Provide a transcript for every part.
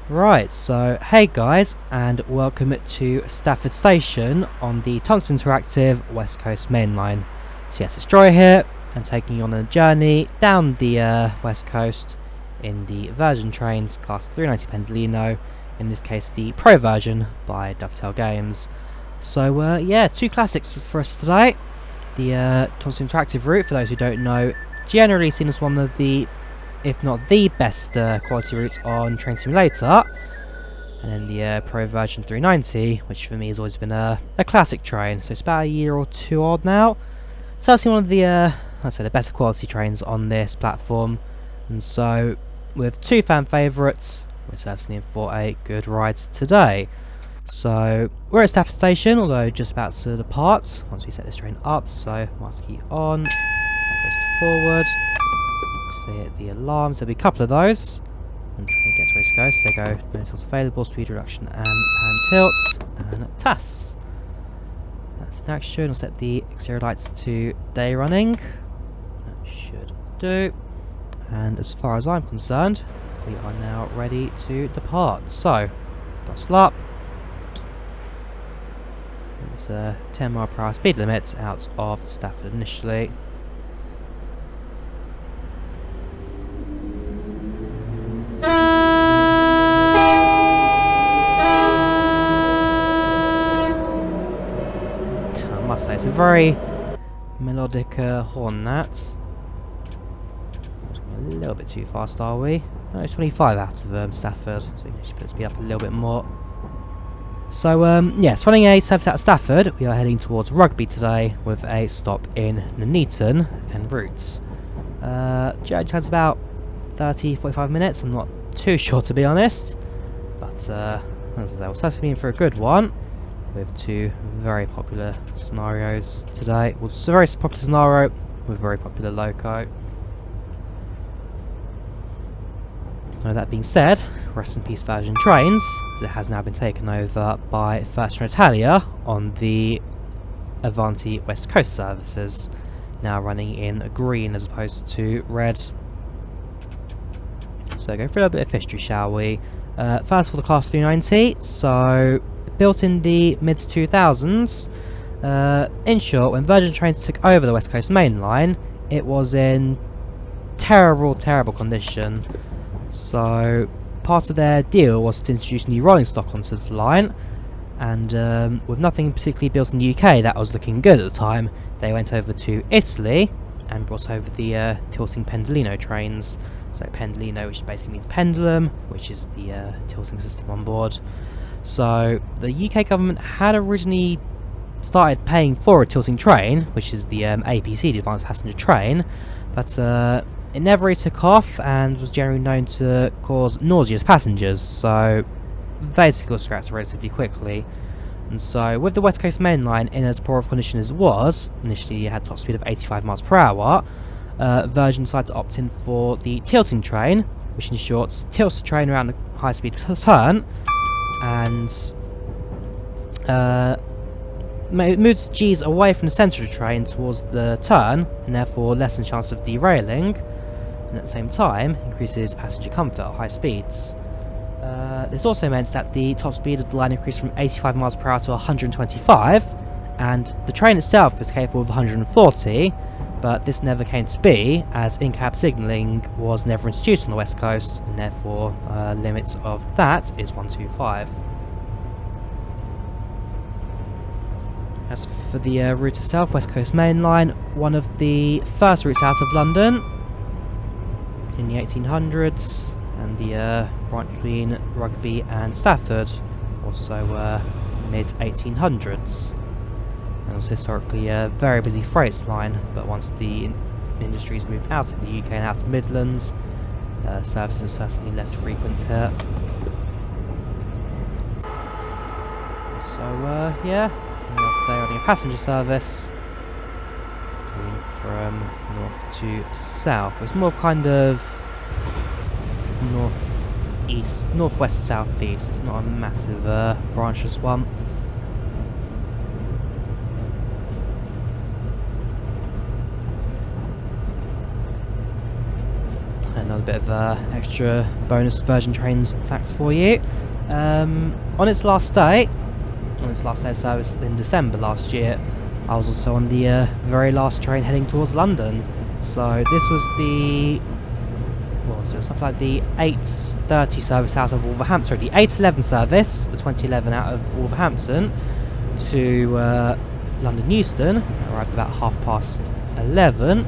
Right, so hey guys, and welcome to Stafford Station on the Thomson Interactive West Coast Mainline. So yes, it's Drawyah here, and taking you on a journey down the West Coast in the version trains, class 390 Pendolino, in this case the Pro version by Dovetail Games. So yeah, two classics for us today. The Thomson Interactive route, for those who don't know, generally seen as one of the, if not the best quality routes on Train Simulator, and then the Pro version 390, which for me has always been a classic train. So it's about a year or two old now. So it's one of the, I'd say, the better quality trains on this platform. And so with two fan favourites, we're certainly in for a good ride today. So we're at Stafford Station, although just about to depart once we set this train up. So master key on, that goes to forward. Clear the alarms, there'll be a couple of those. And train gets ready to go, so they go no tilts available, speed reduction and pan tilt, and TAS. That's in action. I'll set the exterior lights to day running. That should do. And as far as I'm concerned, we are now ready to depart. So, bustle up. There's a 10 mph speed limit out of Stafford initially. I must say, it's a very melodic horn, that. A little bit too fast, are we? No, it's 25 out of Stafford, so we should put the speed up a little bit more. So, yeah, 28 out of Stafford, we are heading towards Rugby today with a stop in Nuneaton en route. Journey time's about 30-45 minutes, I'm not too sure to be honest. But, as I say, we're certainly in for a good one. With two very popular scenarios today. Well, it's a very popular scenario with a very popular loco. Now, that being said, rest in peace version trains, as it has now been taken over by First Italia on the Avanti West Coast services, now running in green as opposed to red. So go for a little bit of history, shall we? First of all, the class 390. So built in the mid-2000s. In short, when Virgin Trains took over the West Coast Main Line, it was in terrible condition. So part of their deal was to introduce new rolling stock onto the line, and with nothing particularly built in the UK that was looking good at the time, they went over to Italy and brought over the tilting Pendolino trains. So Pendolino, which basically means pendulum, which is the tilting system on board. So the UK government had originally started paying for a tilting train, which is the APC, the Advanced Passenger Train, but it never really took off and was generally known to cause nausea to passengers, so basically got scrapped relatively quickly. And so with the West Coast Main Line in as poor of condition as it was, initially you had top speed of 85 miles per hour, Virgin decided to opt in for the tilting train, which in short tilts the train around a high speed turn, and moves G's away from the centre of the train towards the turn, and therefore lessens chance of derailing, and at the same time increases passenger comfort at high speeds. This also meant that the top speed of the line increased from 85 miles per hour to 125, and the train itself was capable of 140, but this never came to be, as in-cab signalling was never introduced on the West Coast, and therefore limits of that is 125. As for the route itself, West Coast Main Line, one of the first routes out of London in the 1800s, and the branch between Rugby and Stafford, also mid-1800s. It was historically a very busy freight line, but once the industries moved out of the UK and out of the Midlands, services are certainly less frequent here. So yeah, let's stay on your passenger service, going from north to south. It's more kind of northeast, northwest, southeast. It's not a massive branchless one. bit of extra bonus Virgin Trains facts for you. On its last day of service in December last year, I was also on the very last train heading towards London. So this was the, what was it, something like the 8:30 service out of Wolverhampton, sorry, the 8:11 service, the 2011 out of Wolverhampton to London Euston. I arrived about 11:30,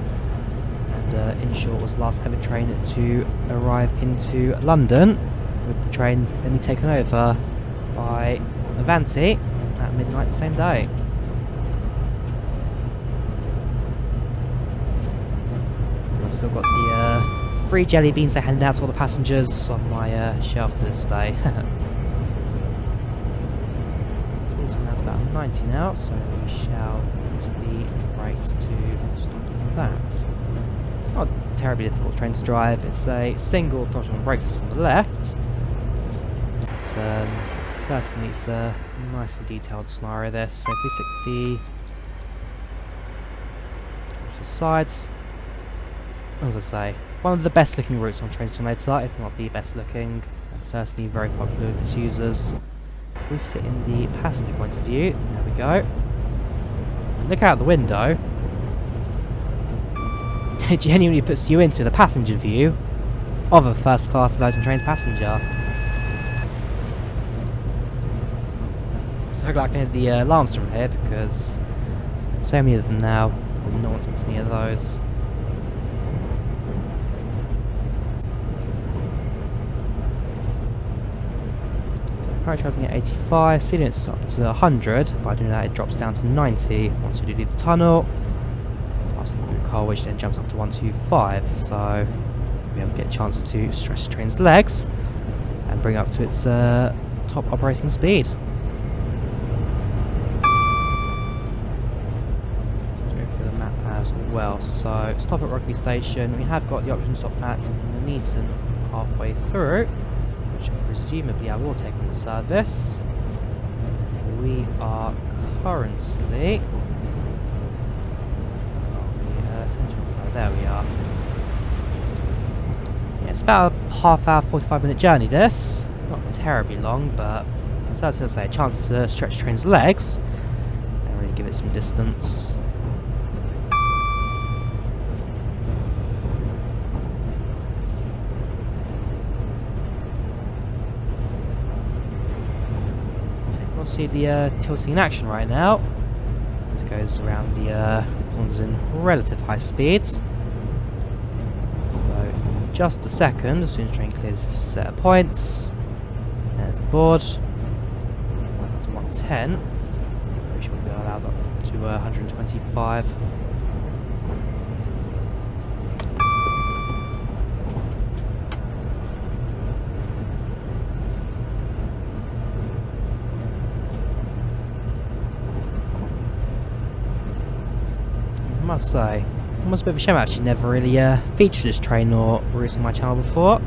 and in short was the last ever train to arrive into London, with the train then be taken over by Avanti at midnight the same day. I've still got the free jelly beans I handed out to all the passengers on my shelf to this day. That's about 90 now, so we shall use the brakes to stop that. Not a terribly difficult train to drive. It's a single throttle and brake system on the left. It's certainly it's a nicely detailed scenario this. So if we stick the sides, as I say, one of the best looking routes on Train Simulator, if not the best looking, and certainly very popular with its users. If we sit in the passenger point of view, there we go. Look out the window. It genuinely puts you into the passenger view of a first class Virgin Trains passenger. So glad I can hear the alarms from here, because so many of them now, and no one's missing any of those. Currently travelling at 85, speed limits up to 100. By doing that, it drops down to 90 once we do the tunnel. Past the blue car, which then jumps up to 125. So we'll be able to get a chance to stretch the train's legs and bring it up to its top operating speed. As well. So stop at Rugby station. We have got the option to stop at Nuneaton halfway through, which presumably I will take on the service. We are currently there we are. Yeah, it's about a half hour, 45-minute journey this. Not terribly long, but as I say, a chance to stretch the train's legs and really give it some distance. See the tilting in action right now. It goes around the corners in relative high speeds. So in just a second, as soon as the train clears this set of points, there's the board. That's 110. We should be allowed up to 125. I must say, almost a bit of a shame I actually never really featured this train or route on my channel before.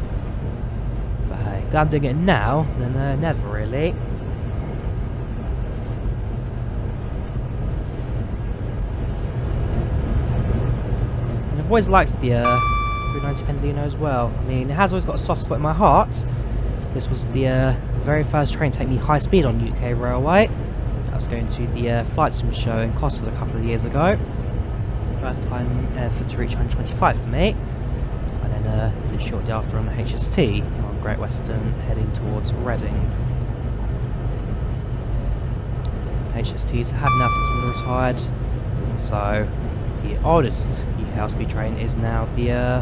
But hey, glad I'm doing it now, then never really. And I've always liked the 390 Pendolino as well. I mean, it has always got a soft spot in my heart. This was the very first train to take me high speed on UK Railway. I was going to the Flight Sim show in Cosford a couple of years ago. First time ever to reach 125 for me, and then shortly after on the HST on Great Western heading towards Reading. The HSTs have now since been retired, so the oldest UK high-speed train is now the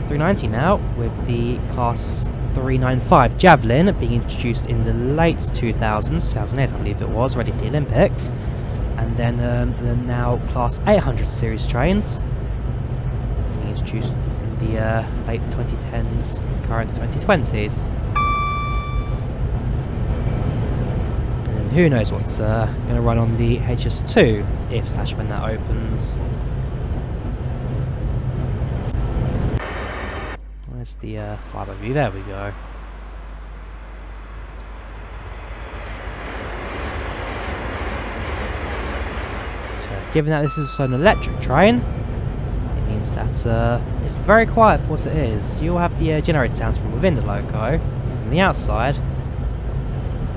390 now, with the Class 395 Javelin being introduced in the late 2000s, 2008 I believe it was, ready for the Olympics. And then the now Class 800 series trains being introduced in the late 2010s, current 2020s. And who knows what's going to run on the HS2 if / when that opens. Where's the flyby view? There we go. Given that this is an electric train, it means is that it's very quiet for what it is. You'll have the generator sounds from within the loco. From the outside,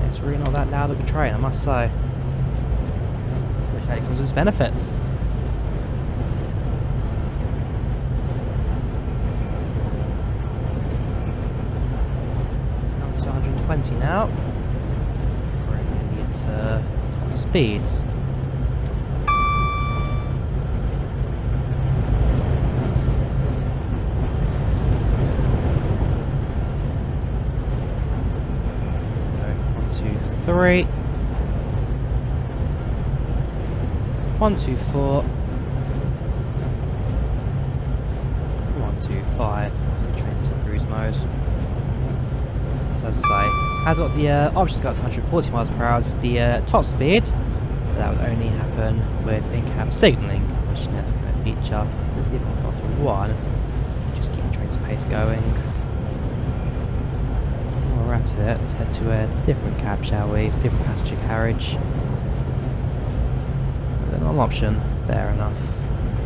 it's really not that loud of a train, I must say. Which comes with its benefits. Up to 120 now. Bringing its speeds. Three, 1, 2, 4, 1, 2, 5. That's the train to cruise mode. So as I say, has got the option to go up to 140 miles per hour as the top speed, but that would only happen with in-cab signalling, which never going to feature. Let's leave on Dot 1, just keep the train's pace going. At it, let's head to a different cab, shall we? Different passenger carriage. Not an option. Fair enough.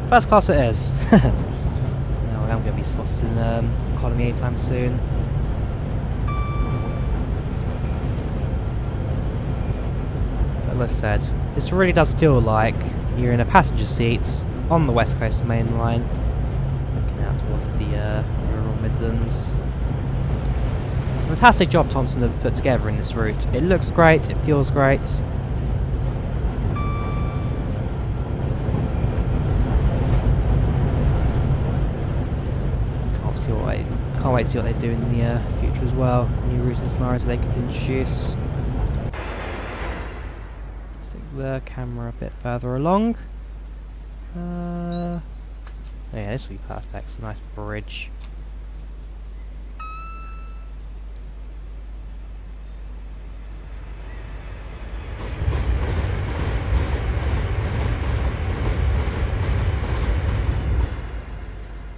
First class it is. No, I am going to be spotted in economy anytime soon. But as I said, this really does feel like you're in a passenger seat on the West Coast Main Line, looking out towards the rural Midlands. Fantastic job Thomson have put together in this route. It looks great, it feels great. Can't wait to see what they do in the future as well. New routes and scenarios they could introduce. Stick the camera a bit further along. Yeah, this will be perfect. It's a nice bridge.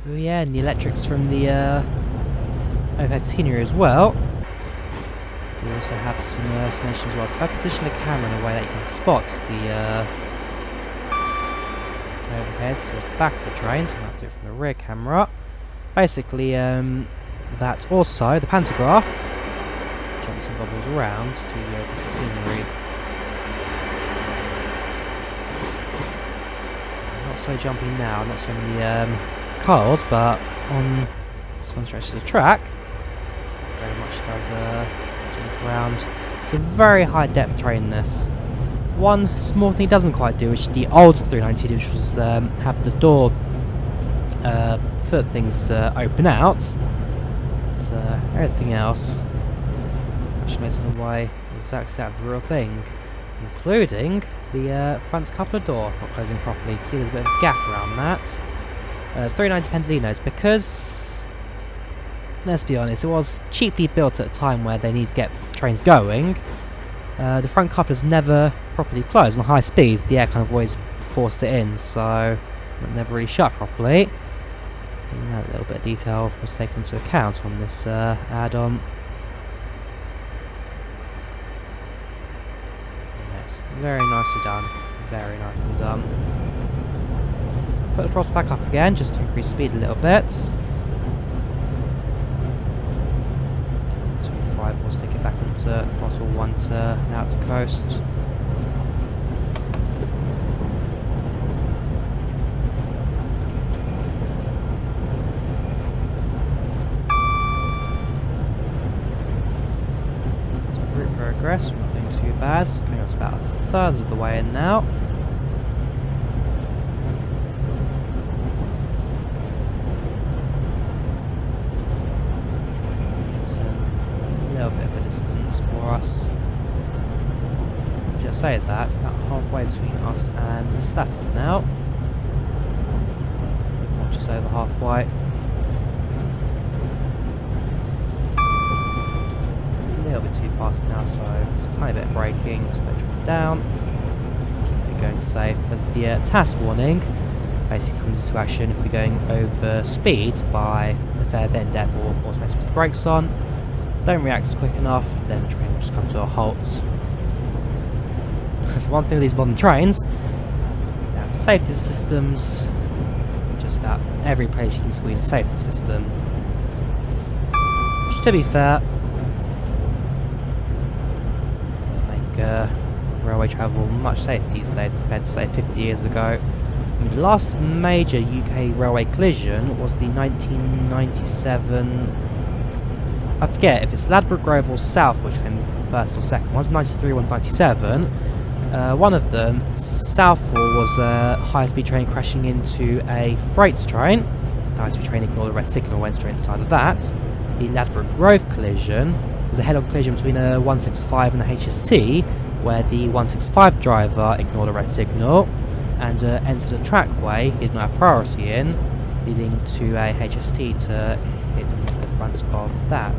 Oh yeah, and the electrics from the overhead scenery as well. Do also have some simulation as well. So if I position the camera in a way that you can spot the overheads towards the back of the train, so I have to do it from the rear camera. Basically, that also, the pantograph jumps and bubbles around to the overhead scenery. Not so jumpy now, not so many cars, but on some stretches of track, very much does jump around. It's a very high depth train, this. One small thing it doesn't quite do, which the old 390 did, which was have the door foot things open out. But everything else actually makes it away exact set of the real thing, including the front coupler door not closing properly. You can see there's a bit of a gap around that. 390 Pendolinos, because let's be honest, it was cheaply built at a time where they need to get trains going. The front couplers never properly closed. On high speeds, the air kind of always forced it in, so it never really shut properly. And that little bit of detail was taken into account on this add-on. Yes, very nicely done. Very nicely done. Put the throttle back up again, just to increase speed a little bit. 2.5 will stick it back onto throttle 1 to out to coast. So route progress, we're not doing too bad. Coming up to about a third of the way in now. Us. Just say that, about halfway between us and Stafford now. Not just over halfway. A little bit too fast now, so just a tiny bit of braking, slow it down, keep it going safe. As the task warning basically comes into action if we're going over speed by a fair bit, therefore automatically put the brakes on. Don't react quick enough, then the train will just come to a halt. So one thing with these modern trains, they have safety systems just about every place you can squeeze a safety system. Which, to be fair, make railway travel much safer these days compared to, say, 50 years ago. I mean, the last major UK railway collision was the 1997... I forget if it's Ladbroke Grove or South which came first or second. One's 93, one's 97. One of them, Southall, was a high-speed train crashing into a freight train. The high-speed train ignored the red signal, went straight inside of that. The Ladbroke Grove collision was a head-on collision between a 165 and a HST, where the 165 driver ignored a red signal and entered a trackway he did not have priority in, leading to a HST to hit into the front of that. I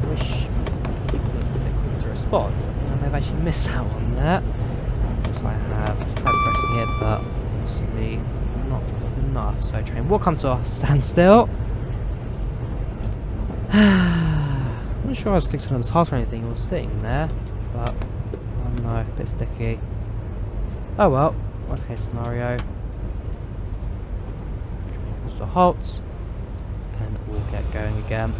wish we could have been a bit quicker to respond, because I think I may have actually missed out on that. Yes, I have tried pressing it, but obviously not enough. So train will come to a standstill. I'm not sure I was clicking on the task or anything, it was sitting there, but I don't know, a bit sticky. Oh well, worst case scenario. So halt, and we'll get going again.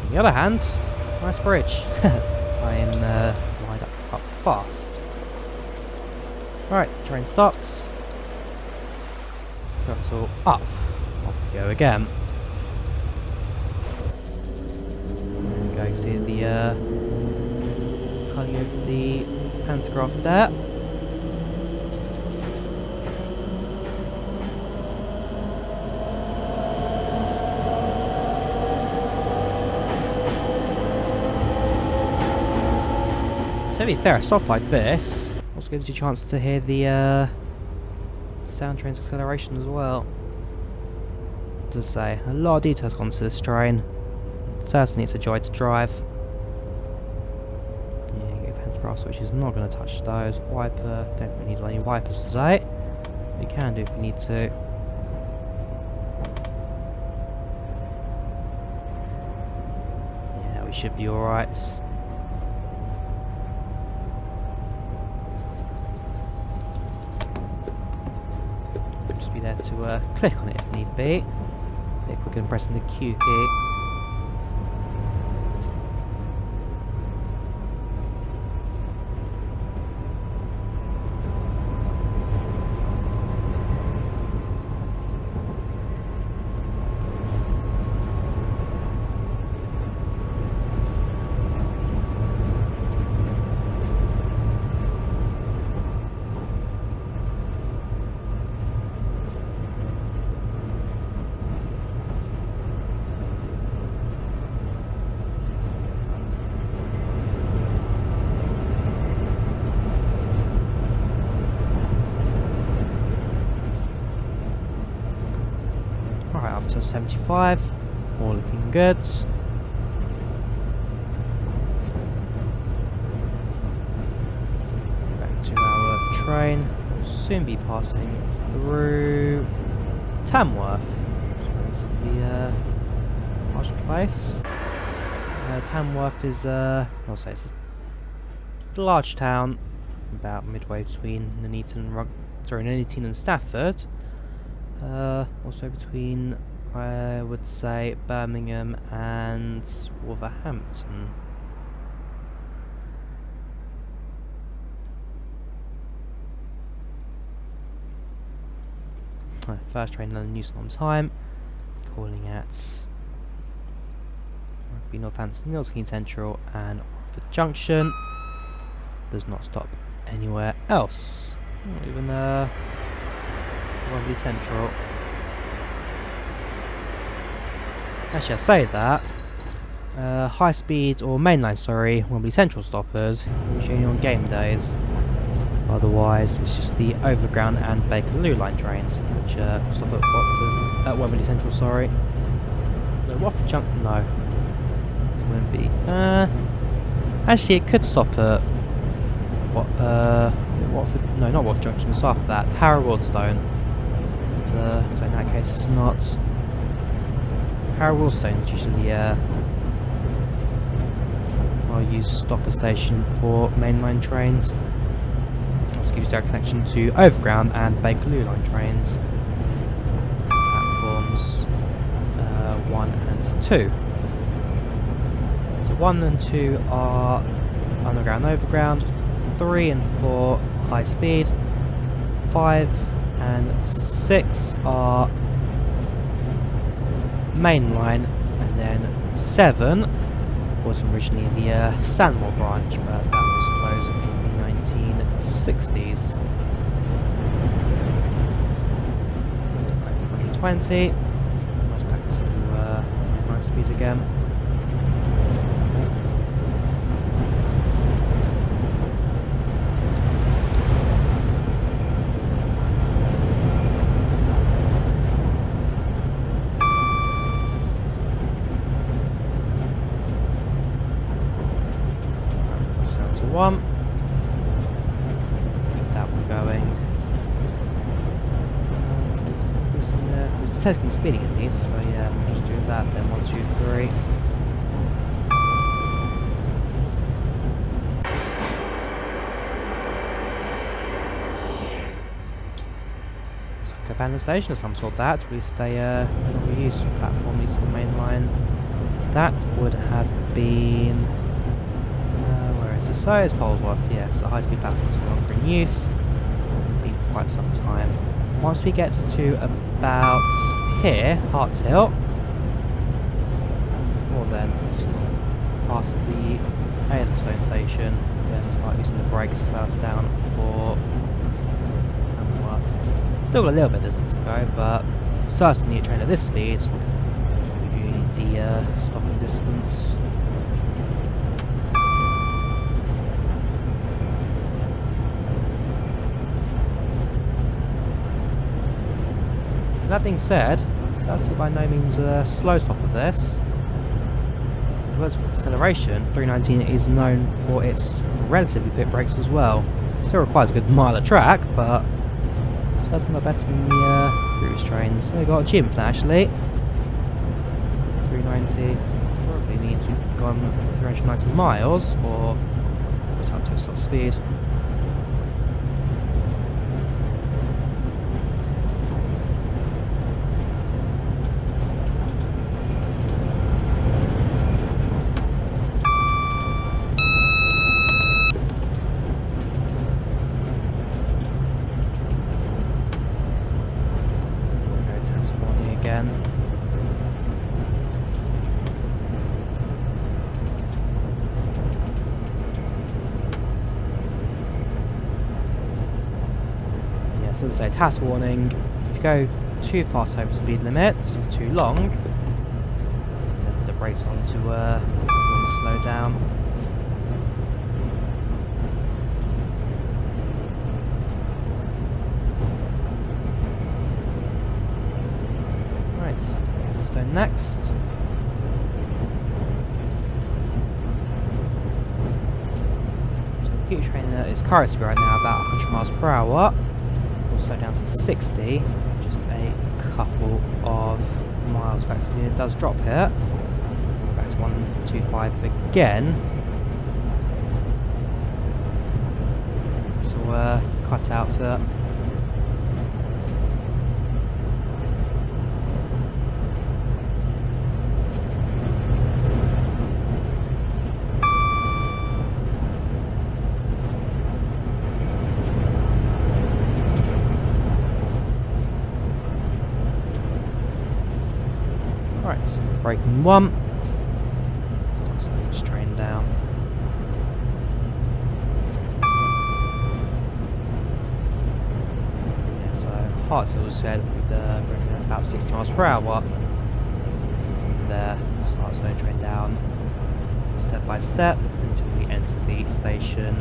On the other hand, nice bridge. Try and wind up fast. Alright, train stops. Throttle up. Off we go again. And go see the cutting over the pantograph there. To be fair, a stop like this also gives you a chance to hear the sound train's acceleration as well. As I say, a lot of details gone to this train. Certainly it's a joy to drive. Yeah, you get pantograph switches, I'm not going to touch those. Wiper, don't really need any wipers today. You can do if you need to. Yeah, we should be alright. Just be there to click on it if need be. A bit quicker than pressing the Q key. Up to 75, all looking good. Back to our train, we'll soon be passing through Tamworth. It's a relatively large place. Tamworth is I'll say it's a large town, about midway between Nuneaton and Stafford. Also between, I would say, Birmingham and Wolverhampton. First train in Nuneaton on time, calling at Rugby, Northampton, Milton Central and Oxford Junction. Does not stop anywhere else. Not even Rugby Central. Actually, I say that. High speed or mainline, sorry, Wembley Central stoppers usually only on game days. Otherwise, it's just the overground and Bakerloo line trains which stop at Wembley Central. Sorry, no, Watford Junction. No, wouldn't be. Actually, it could stop at Watford. No, not Watford Junction. It's after that, Harrow Wardstone. So in that case, it's not. Harrow Wardstone is usually I'll use stopper station for mainline trains. Also gives direct connection to overground and Bakerloo line trains. Platforms 1 and 2. So 1 and 2 are underground, overground. 3 and 4 high speed. 5 and 6 are mainline, and then 7 was originally the Stanmore branch, but that was closed in the 1960s. 120, almost back to high speed again. One. Keep that one going. It's testing speeding at least, so yeah, we'll just do that. Then 1, 2, 3. It's like a abandoned station or some sort. That at least they no use platform needs to be mainline. That would have been. So it's Polesworth, yes, a high-speed platform is no longer in use. Been for quite some time. Once we get to about here, Harts Hill, before then, let's just past the Aylestone station, then start using the brakes to slow us down for Tamworth. Still got a little bit of distance to go, but certainly a train at this speed, you need the stopping distance. That being said, it's actually by no means a slow stop of this. As well as acceleration, 319 is known for its relatively quick brakes as well. Still requires a good mile of track, but certainly not better than the previous trains. So we've got a gym for that actually. 390 probably means we've gone 390 miles, or up to a stop speed. As I say, task warning, if you go too fast over speed limit, too long, put the brakes on to slow down. Right, Aylestone next. So the computer train is currently right now about 100 miles per hour. Slow down to 60, just a couple of miles. In fact, it does drop here. Back to 125 again. This will cut out to braking 1. Slow this train down. Yeah, so Hartshill said we'd bring about 60 miles per hour. From there, start slowing the train down step by step until we enter the station.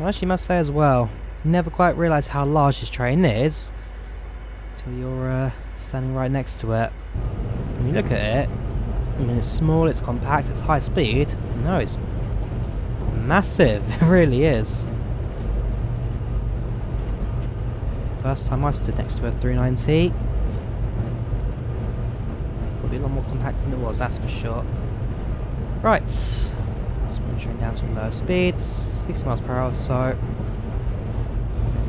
I actually must say as well, you never quite realise how large this train is until you're standing right next to it. When you look at it, I mean, it's small, it's compact, it's high speed. No, it's massive. It really is. First time I stood next to a 390. Probably a lot more compact than it was, that's for sure. Right. Spin train down to lower speeds, 60 miles per hour or so.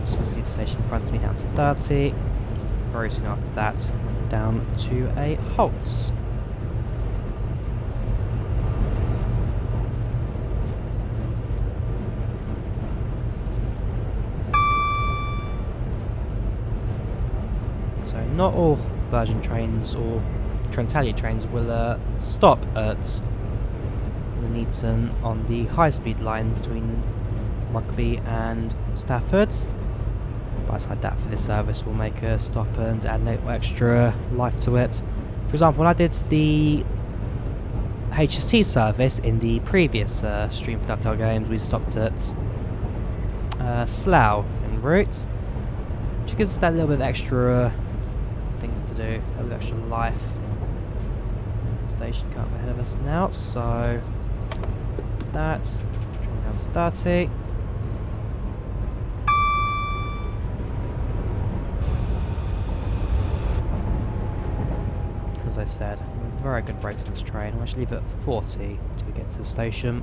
As soon as the station in front of me down to 30. Very soon after that, down to a halt. So not all Virgin trains or Trenitalia trains will stop at Nuneaton on the high-speed line between Rugby and Stafford. But aside that, for this service, we'll make a stop and add a little extra life to it. For example, when I did the HST service in the previous stream for Dovetail games, we stopped at Slough en route, which gives us that little bit of extra things to do, a little bit extra life. The station can't be ahead of us now, so that, down to 30. As I said, very good brakes on this train. I'll actually leave it at 40 to get to the station.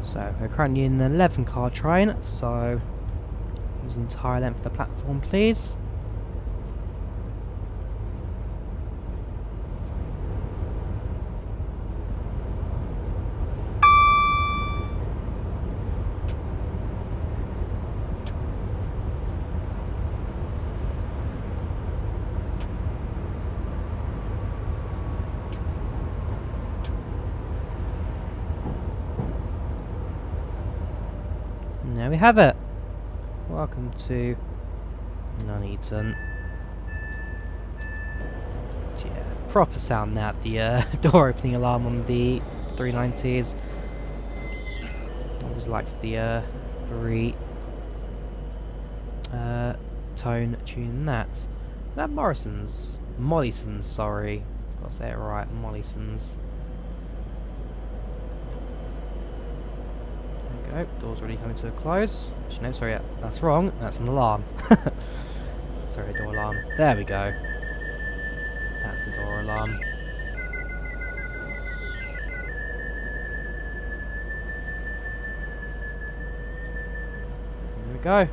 So we're currently in an 11 car train, so use the entire length of the platform, please. There we have it. Welcome to Nuneaton. Yeah, proper sound now. The door opening alarm on the 390s. Always likes the 3 tone tune that. That Mollison's, sorry. Gotta say it right, Mollison's. There we go, door's already coming to a close. Actually, no, sorry, yeah, that's wrong. That's an alarm. Sorry, door alarm. There we go. That's the door alarm. There we go.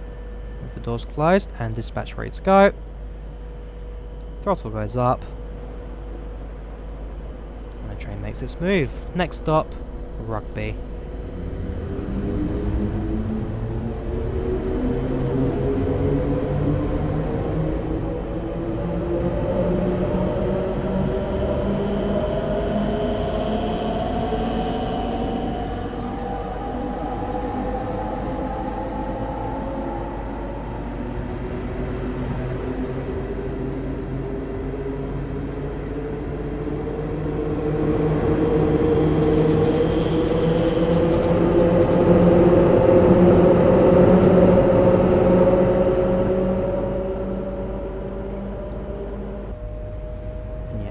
With the doors closed and dispatch ready to go. Throttle goes up. And the train makes its move. Next stop, Rugby.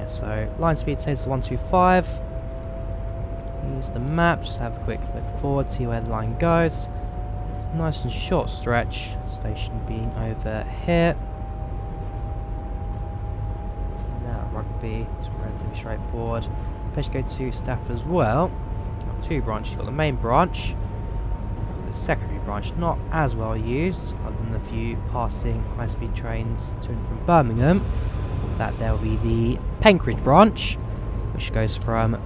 So line speed says 125. Use the map, just have a quick look forward, see where the line goes. It's a nice and short stretch, station being over here. Now Rugby is relatively straightforward. Let's go to Stafford as well. Got 2 branches, you've got the main branch, the secondary branch, not as well used, other than a few passing high-speed trains to and from Birmingham. that there will be the Penkridge branch, which goes from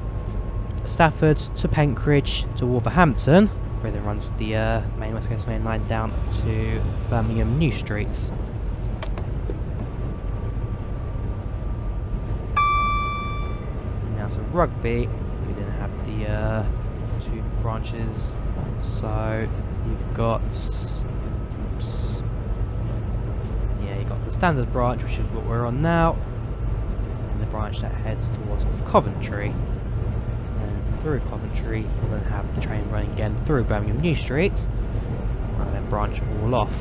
Stafford to Penkridge to Wolverhampton, where it runs the main West Coast Main Line down to Birmingham New Street. Now to Rugby, we didn't have the 2 branches, so you've got, oops, yeah, you got the standard branch, which is what we're on now, and the branch that heads towards Coventry. Through Coventry, we'll then have the train running again through Birmingham New Street, and then branch all off.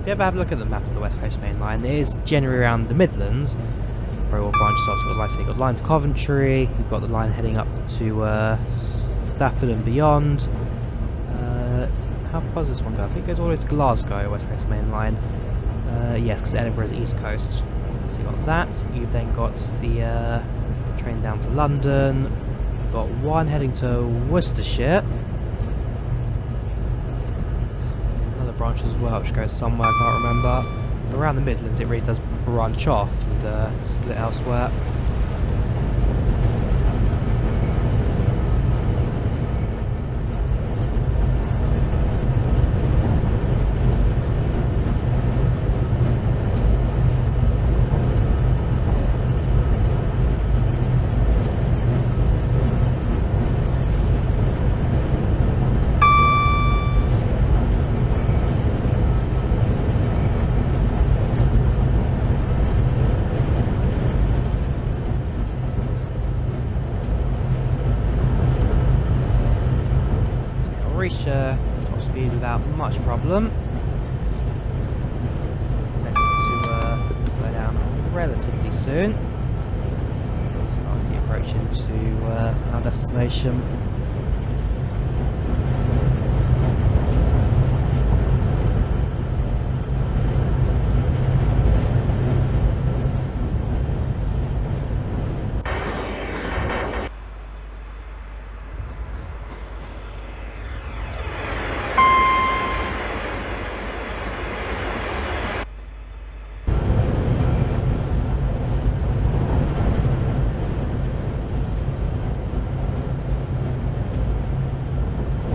If you ever have a look at the map of the West Coast Main Line, it is generally around the Midlands, where all branches off. So like I say, you've got line to Coventry, you've got the line heading up to Stafford and beyond. How far does this one go? I think it goes all the way to Glasgow, West Coast Main Line. Yes, because Edinburgh is East Coast. So you've got that, you've then got the train down to London, you've got one heading to Worcestershire, another branch as well which goes somewhere, I can't remember, but around the Midlands it really does branch off and split elsewhere. Top speed without much problem. Expect it to slow down relatively soon. Starts the approach into our destination.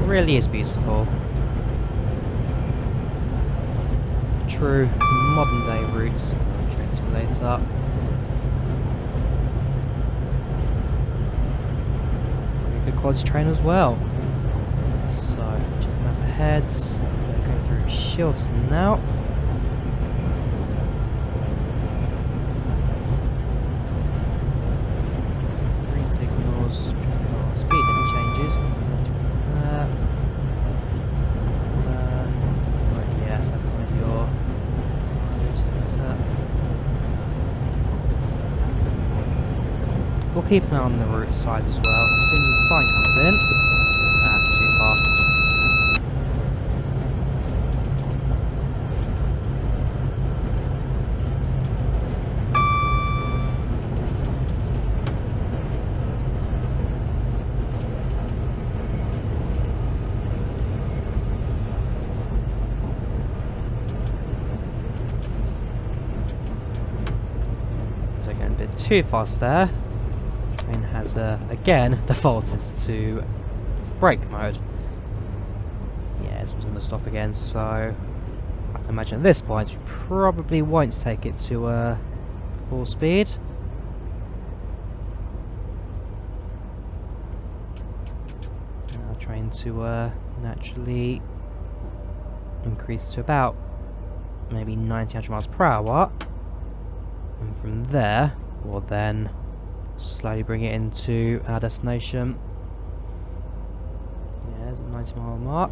Really is beautiful. True modern day routes. Train simulator. Really good quality train as well. So checking out the heads. We're going through Shilton now. Green signals. Speed limit changes. We'll keep an eye on the route side as well. As soon as the sign comes in. Too fast. So getting a bit too fast there. Has again defaulted to brake mode. Yeah, this one's going to stop again, so I can imagine at this point we probably won't take it to full speed. Now trying to naturally increase to about maybe 90 miles per hour, and from there we'll then slowly bring it into our destination. Yeah, there's a 90-mile mark.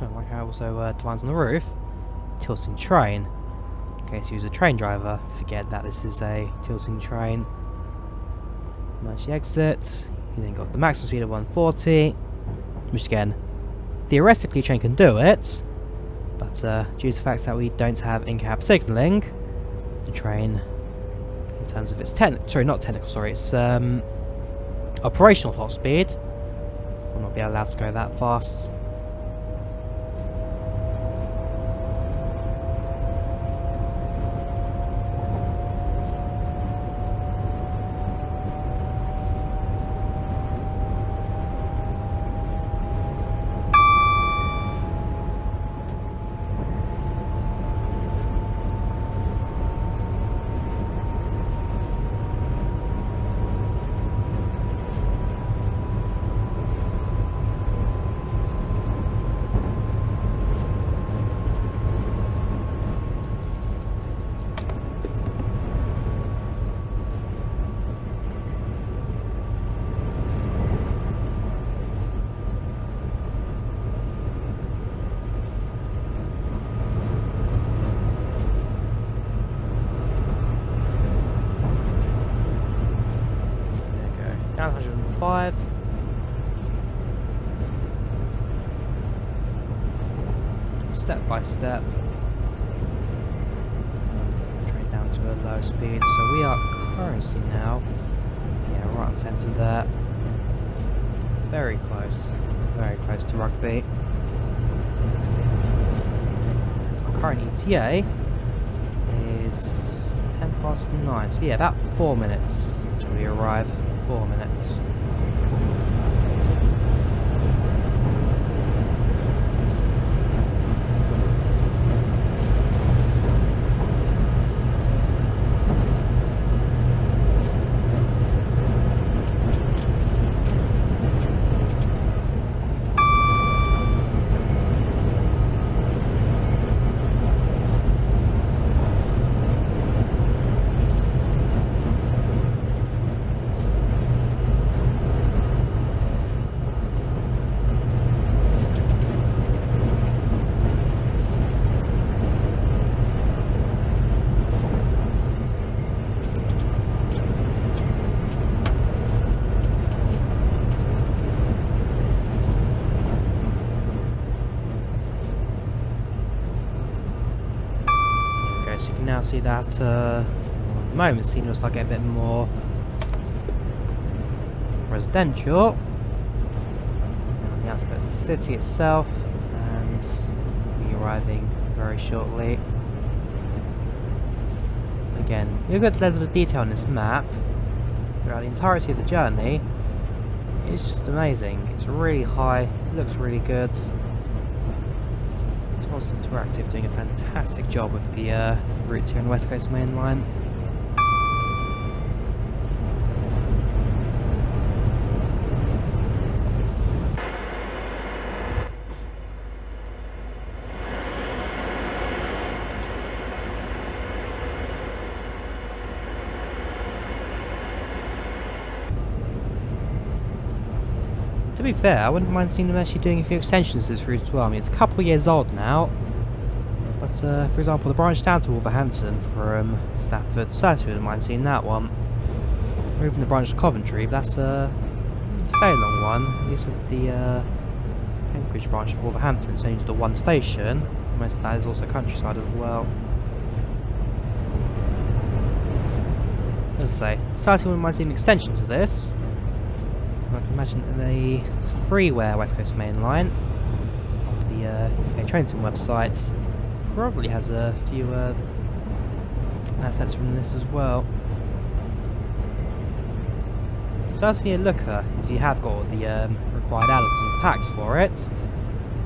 I like how it also defines on the roof, tilting train. In case you use a train driver, forget that this is a tilting train. Merge the exit. You then got the maximum speed of 140, which again, theoretically a train can do it. But due to the fact that we don't have in-cab signalling, the train, in terms of its its operational top speed, Will not be allowed to go that fast. Down 105. Step by step. Train down to a low speed. So we are currently now, yeah, right on centre there. Very close to Rugby. So our current ETA is 9:10. So yeah, about 4 minutes until we arrive. 4 minutes. So you can now see that at the moment the scene looks like a bit more residential on the outskirts of the city itself, and we'll be arriving very shortly. Again, you look at the level of detail on this map throughout the entirety of the journey. It's just amazing. It's really high, it looks really good. Thomson Interactive doing a fantastic job with the routes here on the West Coast Main Line. To be fair, I wouldn't mind seeing them actually doing a few extensions to this route as well. I mean, it's a couple of years old now, but for example, the branch down to Wolverhampton from Stafford, certainly wouldn't mind seeing that one. Or even the branch to Coventry, but that's a fairly long one. At least with the Cambridge branch to Wolverhampton, it's only just the one station. Most of that is also countryside as well. As I say, certainly wouldn't mind seeing an extension to this. I can imagine that the freeware West Coast Main Line on the UK Trenton website probably has a few assets from this as well. Certainly a looker if you have got all the required add-ons and packs for it.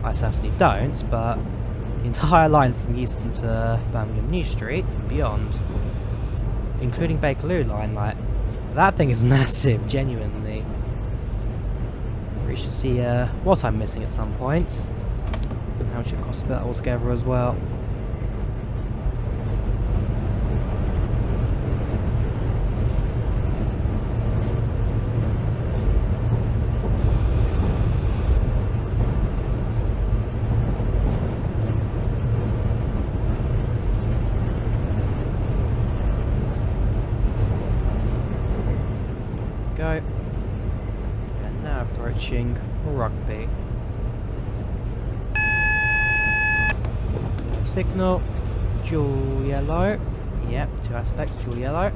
I certainly don't, but the entire line from Euston to Birmingham New Street and beyond, including Bakerloo line, like, that thing is massive, genuinely. We should see what I'm missing at some point, and how much it costs a bit altogether as well. Go. And now approaching Rugby. Signal, dual yellow. Yep, two aspects, dual yellow.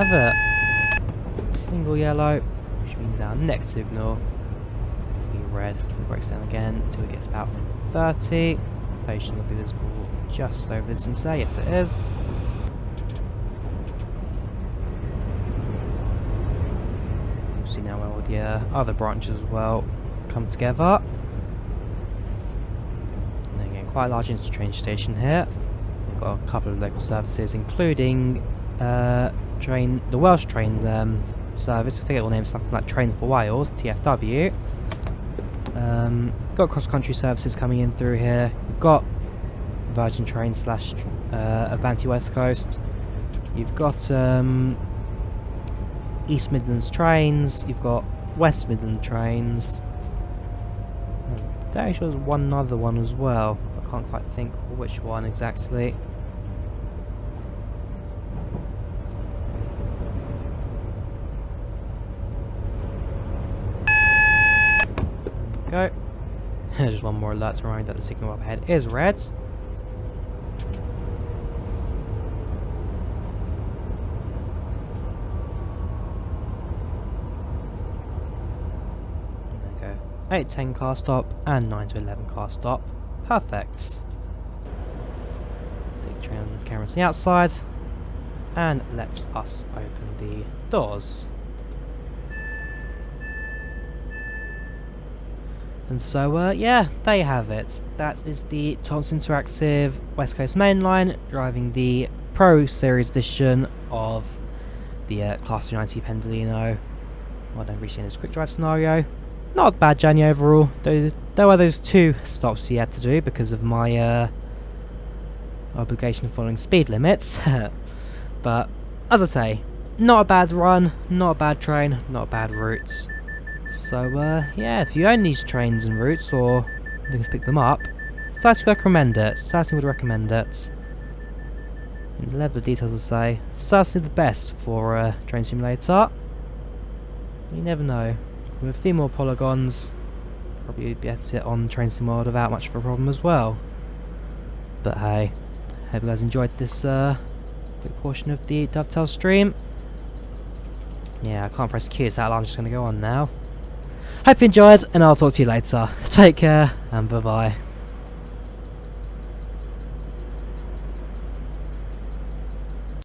have it. Single yellow, which means our next signal will be red. It breaks down again until it gets about 30. Station will be visible just over the distance there. Yes, it is. We'll see now where all the other branches as well come together. And again, quite a large interchange station here. We've got a couple of local services, including the Welsh train service. I think it will name something like Train for Wales, TFW. Got cross-country services coming in through here. You've got Virgin Train / Avanti West Coast. You've got East Midlands trains. You've got West Midland trains. There actually was one other one as well. I can't quite think which one exactly. Go. Just one more alert to remind that the signal up ahead is red. There we go. 8 to 10 car stop and 9 to 11 car stop. Perfect. See cameras on the outside, and let us open the doors. And so, yeah, there you have it. That is the Thomson Interactive West Coast Mainline driving the Pro Series edition of the Class 390 Pendolino. Well, I don't reach this quick drive scenario. Not a bad journey overall. There were those 2 stops we had to do because of my obligation of following speed limits. But, as I say, not a bad run, not a bad train, not a bad route. So, yeah, if you own these trains and routes, or looking to pick them up, certainly recommend it. Certainly would recommend it. And the level of details to say, certainly the best for a train simulator. You never know. With a few more polygons, probably you'd be able to sit on train sim world without much of a problem as well. But hey, hope you guys enjoyed this quick portion of the Dovetail stream. Yeah, I can't press Q, so I'm just going to go on now. Hope you enjoyed, and I'll talk to you later. Take care, and bye-bye.